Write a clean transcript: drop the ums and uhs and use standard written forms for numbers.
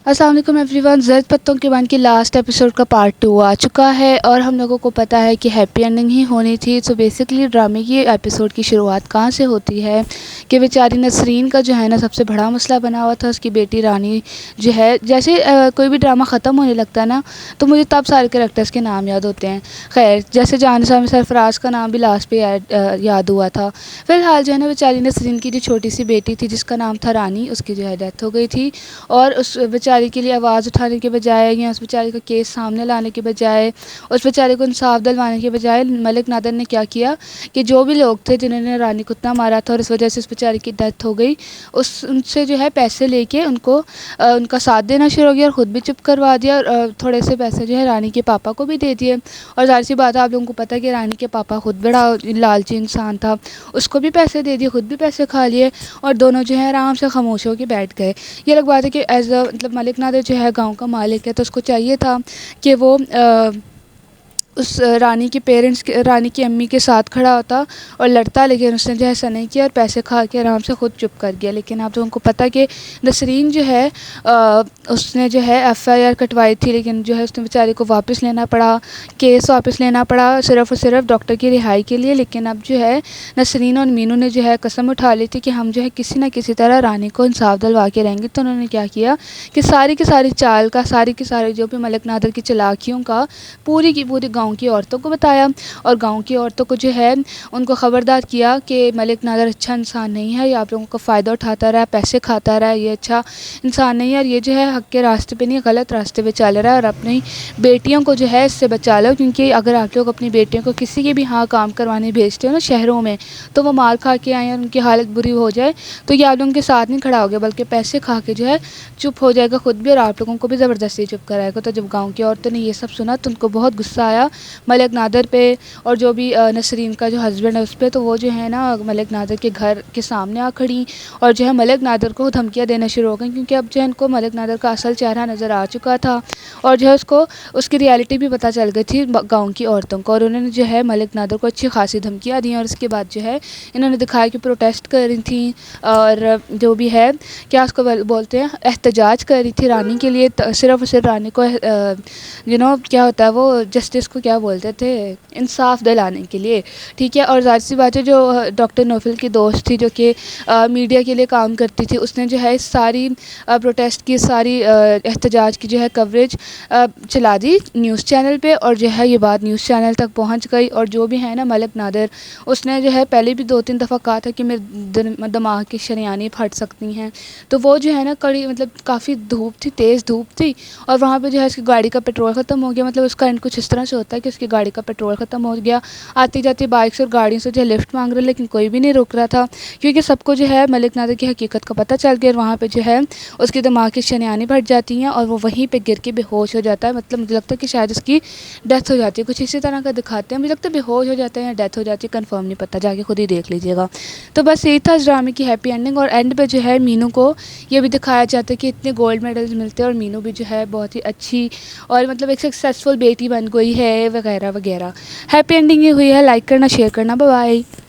السلام علیکم every one. زرد پتوں کے بان کی لاسٹ ایپیسوڈ کا پارٹ 2 آ چکا ہے اور ہم لوگوں کو پتہ ہے کہ ہیپی اینڈنگ ہی ہونی تھی. سو بیسکلی ڈرامے کی ایپیسوڈ کی شروعات کہاں سے ہوتی ہے کہ بیچاری نسرین کا جو ہے نا سب سے بڑا مسئلہ بنا ہوا تھا. اس کی بیٹی رانی جو ہے، جیسے کوئی بھی ڈرامہ ختم ہونے لگتا ہے نا تو مجھے تب سارے کریکٹرز کے نام یاد ہوتے ہیں. خیر، جیسے جانسا میں سرفراز کا نام بھی لاسٹ پہ یاد ہوا تھا. فی الحال جو ہے نا بیچاری نسرین کی جو چھوٹی سی بیٹی تھی جس کا نام تھا رانی، اس کی جو ہے ڈیتھ ہو گئی تھی. اور اس بیچاری کے لیے آواز اٹھانے کے بجائے یا اس بیچاری کا کیس سامنے لانے کے بجائے، اس بیچارے کو انصاف دلوانے کے بجائے، ملک نادر نے کیا کیا کہ جو بھی لوگ تھے جنہوں نے رانی کو اتنا مارا تھا اور اس وجہ سے اس بیچاری کی ڈیتھ ہو گئی، ان سے جو ہے پیسے لے کے ان کا ساتھ دینا شروع ہو گیا اور خود بھی چپ کروا دیا. اور تھوڑے سے پیسے جو ہے رانی کے پاپا کو بھی دے دیے. اور ظاہر سی بات ہے، آپ لوگوں کو پتہ ہے کہ رانی کے پاپا خود بڑا لالچی انسان تھا، اس کو بھی پیسے دے دیے، خود بھی پیسے کھا لیے اور دونوں جو ہے آرام سے خاموش ہو کے بیٹھ گئے. یہ الگ بات ہے کہ مطلب ملک نادر جو ہے گاؤں کا مالک ہے، تو اس کو چاہیے تھا کہ وہ اس رانی کے پیرنٹس، رانی کی امی کے ساتھ کھڑا ہوتا اور لڑتا، لیکن اس نے جو ہے ایسا نہیں کیا اور پیسے کھا کے آرام سے خود چپ کر گیا. لیکن آپ لوگوں کو پتہ کہ نسرین جو ہے اس نے جو ہے FIR کٹوائی تھی، لیکن جو ہے اس نے بیچاری کو واپس لینا پڑا، کیس واپس لینا پڑا صرف اور صرف ڈاکٹر کی رہائی کے لیے. لیکن اب جو ہے نسرین اور مینو نے جو ہے قسم اٹھا لی تھی کہ ہم جو ہے کسی نہ کسی طرح رانی کو انصاف دلوا کے رہیں گے. تو انہوں نے کیا کیا کہ ساری کی ساری چال کا، ساری کی ساری جو بھی ملک نادر کی چلاکیوں کا پوری کی پوری گاؤں کی عورتوں کو بتایا. اور گاؤں کی عورتوں کو جو ہے ان کو خبردار کیا کہ ملک نادر اچھا انسان نہیں ہے، یہ آپ لوگوں کا فائدہ اٹھاتا رہا، پیسے کھاتا رہا، یہ اچھا انسان نہیں ہے اور یہ جو ہے حق کے راستے پہ نہیں، غلط راستے پہ چل رہا ہے. اور اپنی بیٹیوں کو جو ہے اس سے بچا لو، کیونکہ اگر آپ لوگ اپنی بیٹیوں کو کسی کے بھی کام کروانے بھیجتے ہو نا شہروں میں، تو وہ مار کھا کے آئیں اور ان کی حالت بری ہو جائے تو یہ آپ لوگوں کے ساتھ نہیں کھڑا ہو گیا بلکہ پیسے کھا کے جو ہے چپ ہو جائے گا خود بھی، اور آپ لوگوں کو بھی زبردستی چپ کرائے گا. تو جب گاؤں کی عورتوں نے یہ سب سنا تو ان کو بہت غصہ آیا ملک نادر پہ اور جو بھی نسرین کا جو ہسبینڈ ہے اس پہ. تو وہ جو ہے نا ملک نادر کے گھر کے سامنے آ کھڑی اور جو ہے ملک نادر کو دھمکیاں دینا شروع ہو گئیں، کیونکہ اب جو ہے ان کو ملک نادر کا اصل چہرہ نظر آ چکا تھا اور جو ہے اس کی ریالٹی بھی پتہ چل گئی تھی گاؤں کی عورتوں کو. اور انہوں نے جو ہے ملک نادر کو اچھی خاصی دھمکیاں دیں اور اس کے بعد جو ہے انہوں نے دکھایا کہ پروٹیسٹ کر رہی تھیں اور جو بھی ہے کیا اس کو بولتے ہیں، احتجاج کر رہی تھی رانی کے لیے، صرف اور صرف رانی کو کیا ہوتا ہے وہ جسٹس کو کیا بولتے تھے، انصاف دلانے کے لیے. ٹھیک ہے. اور ظاہر سی بات ہے جو ڈاکٹر نوفل کی دوست تھی جو کہ میڈیا کے لیے کام کرتی تھی، اس نے جو ہے اس ساری پروٹیسٹ کی، ساری احتجاج کی جو ہے کوریج چلا دی نیوز چینل پہ اور جو ہے یہ بات نیوز چینل تک پہنچ گئی. اور جو بھی ہے نا ملک نادر، اس نے جو ہے پہلے بھی 2-3 دفعہ کہا تھا کہ میرے دماغ کی شریانیں پھٹ سکتی ہیں. تو وہ جو ہے نا کڑی مطلب کافی دھوپ تھی، تیز دھوپ تھی اور وہاں پہ جو ہے اس کی گاڑی کا پیٹرول ختم ہو گیا. مطلب اس کا اینڈ کچھ اس طرح سے ہوتا ہے کہ اس کی گاڑی کا پیٹرول ختم ہو گیا، آتی جاتی بائکس اور گاڑیوں سے جو ہے لفٹ مانگ رہے لیکن کوئی بھی نہیں روک رہا تھا، کیونکہ سب کو جو ہے ملک نادر کی حقیقت کا پتہ چل گیا. اور وہاں پہ جو ہے اس کی دماغ کی شریانیں پھٹ جاتی ہیں اور وہ وہیں پہ گر کے بے ہوش ہو جاتا ہے. مطلب مجھے لگتا ہے کہ شاید اس کی ڈیتھ ہو جاتی ہے، کچھ اسی طرح کا دکھاتے ہیں. مجھے لگتا ہے بے ہوش ہو جاتا ہے یا ڈیتھ ہو جاتی ہے، کنفرم نہیں پتہ، جا کے خود ہی دیکھ لیجیے گا. تو بس یہی تھا اس ڈرامے کی ہیپی اینڈنگ. اور اینڈ پہ جو ہے مینو کو یہ بھی دکھایا جاتا ہے کہ اتنے گولڈ میڈلز ملتے ہیں اور مینو بھی جو ہے بہت ہی اچھی اور مطلب ایک سکسیزفل بیٹی بن گئی ہے وغیرہ وغیرہ. ہیپی اینڈنگ یہ ہوئی ہے. لائک کرنا، شیئر کرنا. Bye bye.